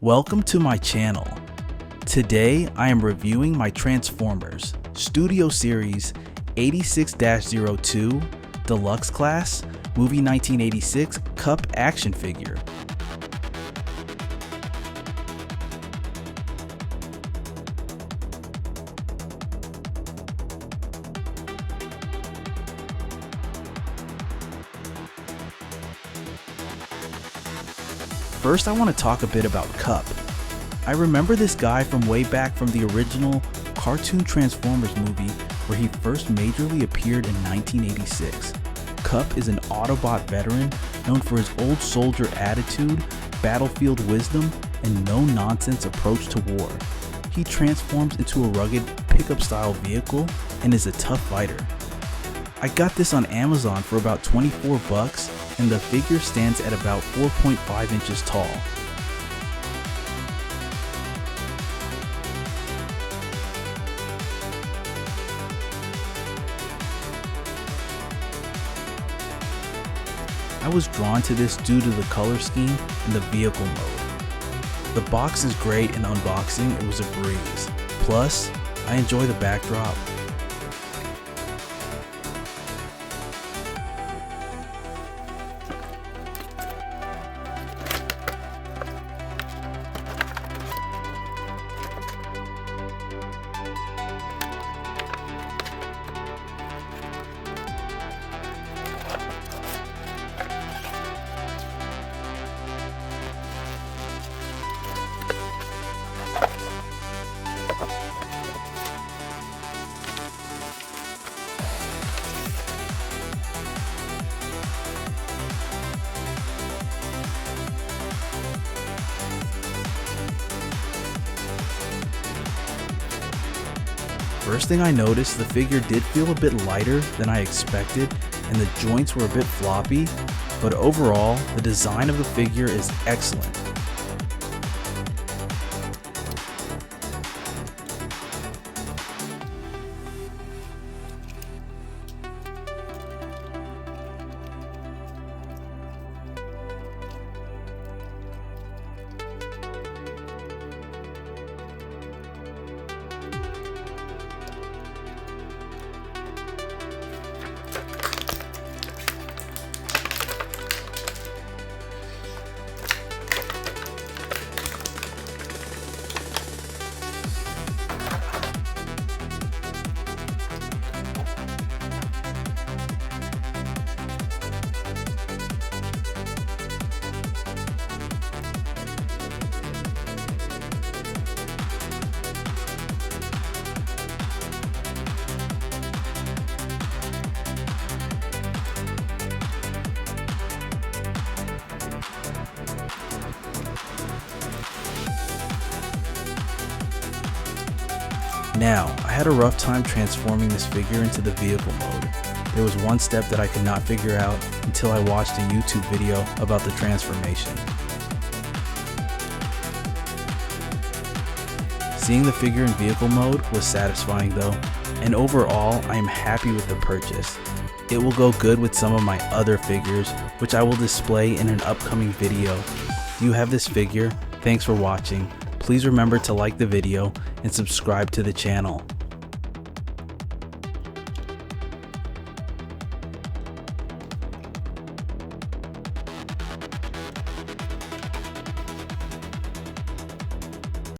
Welcome to my channel. Today I am reviewing my Transformers Studio Series 86-02 Deluxe Class Movie 1986 KUP action figure. First, I want to talk a bit about KUP. I remember this guy from way back from the original cartoon Transformers movie where he first majorly appeared in 1986. KUP is an Autobot veteran known for his old soldier attitude, battlefield wisdom, and no-nonsense approach to war. He transforms into a rugged pickup-style vehicle and is a tough fighter. I got this on Amazon for about 24 bucks, and the figure stands at about 4.5 inches tall. I was drawn to this due to the color scheme and the vehicle mode. The box is great and unboxing, it was a breeze. Plus, I enjoy the backdrop. First thing I noticed, the figure did feel a bit lighter than I expected and the joints were a bit floppy, but overall, the design of the figure is excellent. Now, I had a rough time transforming this figure into the vehicle mode. There was one step that I could not figure out until I watched a YouTube video about the transformation. Seeing the figure in vehicle mode was satisfying though, and overall I am happy with the purchase. It will go good with some of my other figures, which I will display in an upcoming video. Do you have this figure? Thanks for watching. Please remember to like the video and subscribe to the channel.